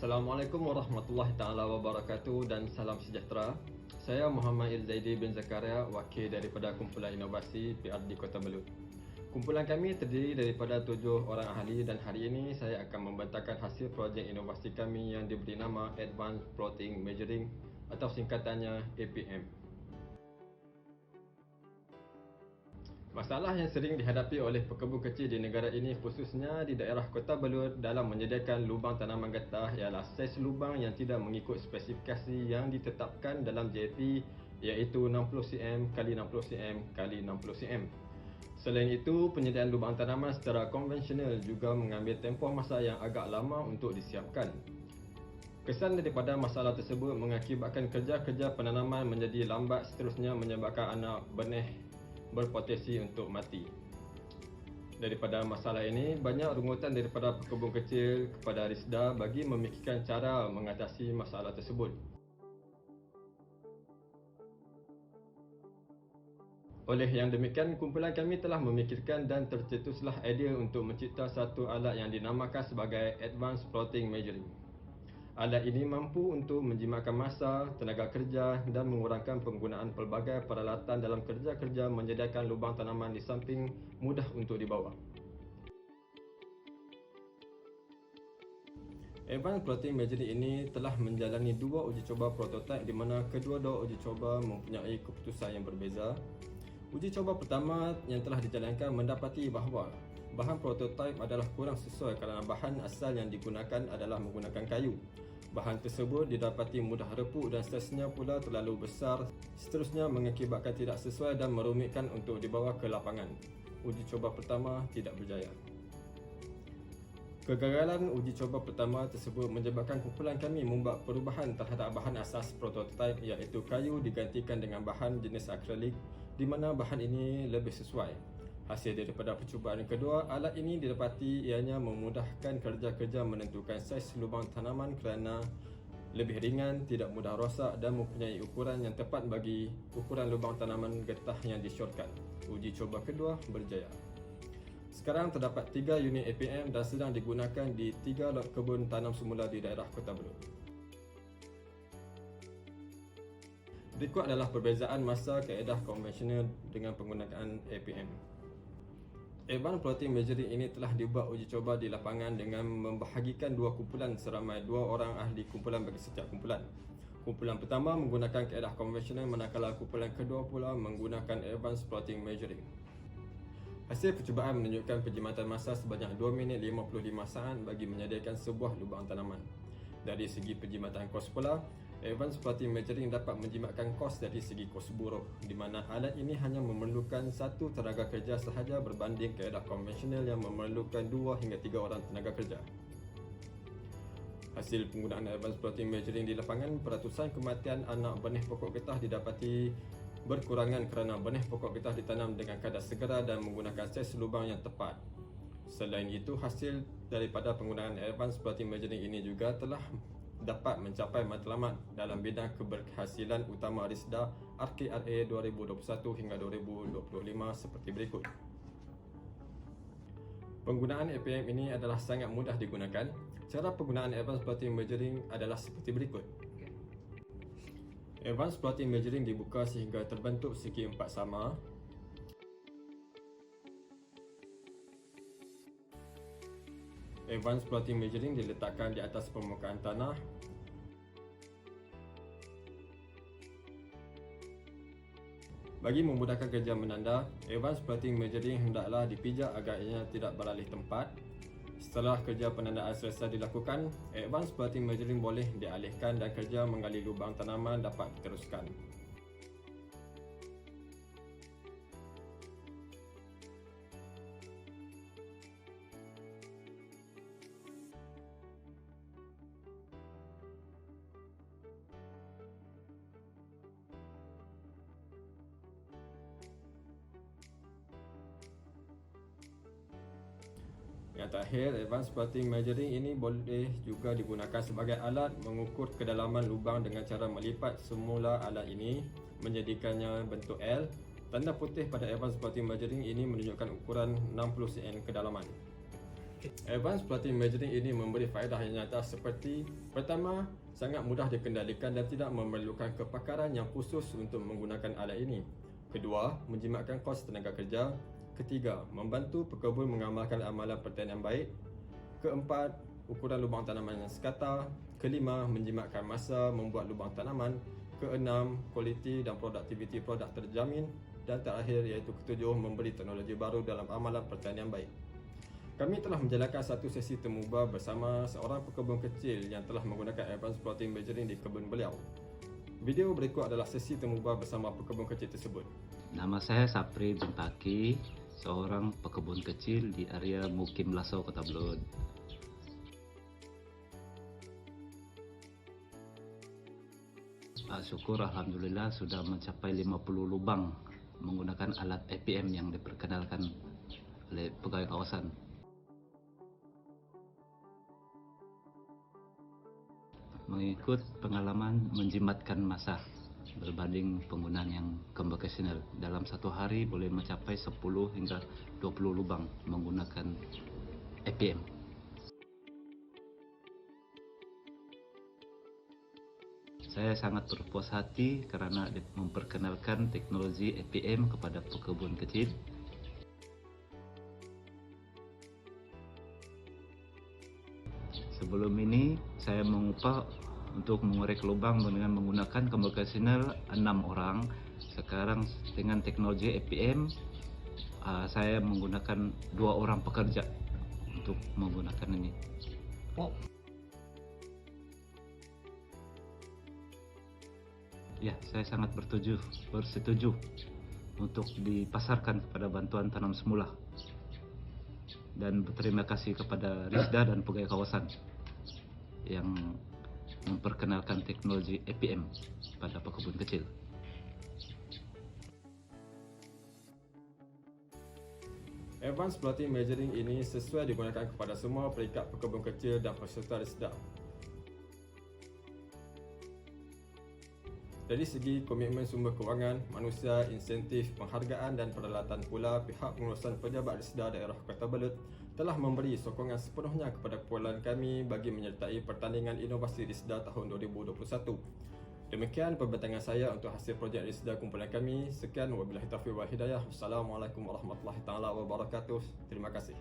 Assalamualaikum warahmatullahi taala wabarakatuh dan salam sejahtera. Saya Muhammad Ilzaidi bin Zakaria, wakil daripada Kumpulan Inovasi PRD Kota Belud. Kumpulan kami terdiri daripada 7 orang ahli dan hari ini saya akan membentangkan hasil projek inovasi kami yang diberi nama Advanced Plotting Measuring atau singkatannya APM. Masalah yang sering dihadapi oleh pekebun kecil di negara ini, khususnya di daerah Kota Belud, dalam menyediakan lubang tanaman getah ialah saiz lubang yang tidak mengikut spesifikasi yang ditetapkan dalam JP, iaitu 60 cm x 60 cm x 60 cm. Selain itu, penyediaan lubang tanaman secara konvensional juga mengambil tempoh masa yang agak lama untuk disiapkan. Kesan daripada masalah tersebut mengakibatkan kerja-kerja penanaman menjadi lambat, seterusnya menyebabkan anak benih berpotensi untuk mati. Daripada masalah ini, banyak rungutan daripada pekebun kecil kepada Risda bagi memikirkan cara mengatasi masalah tersebut. Oleh yang demikian, kumpulan kami telah memikirkan dan tercetuslah idea untuk mencipta satu alat yang dinamakan sebagai Advanced Plotting Measuring. Alat ini mampu untuk menjimatkan masa, tenaga kerja dan mengurangkan penggunaan pelbagai peralatan dalam kerja-kerja menyediakan lubang tanaman di samping mudah untuk dibawa. Advanced Plotting Measuring ini telah menjalani 2 uji coba prototipe di mana kedua-dua uji coba mempunyai keputusan yang berbeza. Uji coba pertama yang telah dijalankan mendapati bahawa bahan prototipe adalah kurang sesuai kerana bahan asal yang digunakan adalah menggunakan kayu. Bahan tersebut didapati mudah repuk dan saiznya pula terlalu besar, seterusnya mengakibatkan tidak sesuai dan merumitkan untuk dibawa ke lapangan. Uji coba pertama tidak berjaya. Kegagalan uji coba pertama tersebut menyebabkan kumpulan kami membuat perubahan terhadap bahan asas prototipe, iaitu kayu digantikan dengan bahan jenis akrilik di mana bahan ini lebih sesuai. Hasil daripada percubaan kedua, alat ini didapati ianya memudahkan kerja-kerja menentukan saiz lubang tanaman kerana lebih ringan, tidak mudah rosak dan mempunyai ukuran yang tepat bagi ukuran lubang tanaman getah yang disyorkan. Uji coba kedua berjaya. Sekarang terdapat 3 unit APM dan sedang digunakan di 3 lot kebun tanam semula di daerah Kota Belud. Berikut adalah perbezaan masa kaedah konvensional dengan penggunaan APM. Advanced Plotting Measuring ini telah dibuat uji coba di lapangan dengan membahagikan 2 kumpulan seramai 2 orang ahli kumpulan bagi setiap kumpulan. Kumpulan pertama menggunakan kaedah konvensional manakala kumpulan kedua pula menggunakan Advanced Plotting Measuring. Hasil percubaan menunjukkan penjimatan masa sebanyak 2 minit 55 saat bagi menyediakan sebuah lubang tanaman. Dari segi penjimatan kos pula, Advanced Plotting Measuring dapat menjimatkan kos dari segi kos buruh, di mana alat ini hanya memerlukan 1 tenaga kerja sahaja berbanding kaedah konvensional yang memerlukan 2 hingga 3 orang tenaga kerja. Hasil penggunaan Advanced Plotting Measuring di lapangan, peratusan kematian anak benih pokok getah didapati berkurangan kerana benih pokok getah ditanam dengan kadar segera dan menggunakan saiz lubang yang tepat. Selain itu, hasil daripada penggunaan Advanced Plotting Measuring ini juga telah dapat mencapai matlamat dalam bidang keberhasilan utama Risda RKRA 2021 hingga 2025 seperti berikut. Penggunaan APM ini adalah sangat mudah digunakan. Cara penggunaan Advanced Plotting Measuring adalah seperti berikut. Advanced Plotting Measuring dibuka sehingga terbentuk segi 4 sama. Advanced Plotting Measuring diletakkan di atas permukaan tanah. Bagi memudahkan kerja menanda, Advanced Plotting Measuring hendaklah dipijak agar ianya tidak beralih tempat. Setelah kerja penandaan selesai dilakukan, Advanced Plotting Measuring boleh dialihkan dan kerja menggali lubang tanaman dapat diteruskan. Yang terakhir, Advanced Plotting Measuring ini boleh juga digunakan sebagai alat mengukur kedalaman lubang dengan cara melipat semula alat ini menjadikannya bentuk L. Tanda putih pada Advanced Plotting Measuring ini menunjukkan ukuran 60 cm kedalaman. Advanced Plotting Measuring ini memberi faedah yang nyata seperti: pertama, sangat mudah dikendalikan dan tidak memerlukan kepakaran yang khusus untuk menggunakan alat ini. Kedua, menjimatkan kos tenaga kerja. Ketiga, membantu pekebun mengamalkan amalan pertanian baik. Keempat, ukuran lubang tanaman yang sekata. Kelima, menjimatkan masa membuat lubang tanaman. Keenam, kualiti dan produktiviti produk terjamin. Dan terakhir iaitu ketujuh, memberi teknologi baru dalam amalan pertanian baik. Kami telah menjalankan satu sesi temuba bersama seorang pekebun kecil yang telah menggunakan Advanced Plotting Measuring di kebun beliau. Video berikut adalah sesi temuba bersama pekebun kecil tersebut. Nama saya Sapri bin Taki, seorang pekebun kecil di area Mukim Lasau, Kota Belud. Syukur Alhamdulillah sudah mencapai 50 lubang menggunakan alat APM yang diperkenalkan oleh pegawai kawasan. Mengikut pengalaman menjimatkan masa berbanding penggunaan yang conventional, dalam satu hari boleh mencapai 10 hingga 20 lubang menggunakan APM. Saya sangat berpuas hati karena memperkenalkan teknologi APM kepada pekebun kecil. Sebelum ini saya mengupah untuk mengorek lubang dengan menggunakan conventional 6 orang. Sekarang dengan teknologi APM saya menggunakan 2 orang pekerja untuk menggunakan ini. Ya, saya sangat bersetuju untuk dipasarkan kepada bantuan tanam semula. Dan berterima kasih kepada Risda dan pegawai kawasan yang memperkenalkan teknologi APM pada pekebun kecil. Advanced Plotting Measuring ini sesuai digunakan kepada semua peringkat pekebun kecil dan peserta Risda. Dari segi komitmen sumber kewangan, manusia, insentif, penghargaan dan peralatan pula, pihak pengurusan pejabat Risda daerah Kota Belud telah memberi sokongan sepenuhnya kepada kepulauan kami bagi menyertai pertandingan inovasi Risda tahun 2021. Demikian pembentangan saya untuk hasil projek Risda kumpulan kami. Sekian, wabillahi taufiq wal hidayah. Wassalamualaikum warahmatullahi taala wabarakatuh. Terima kasih.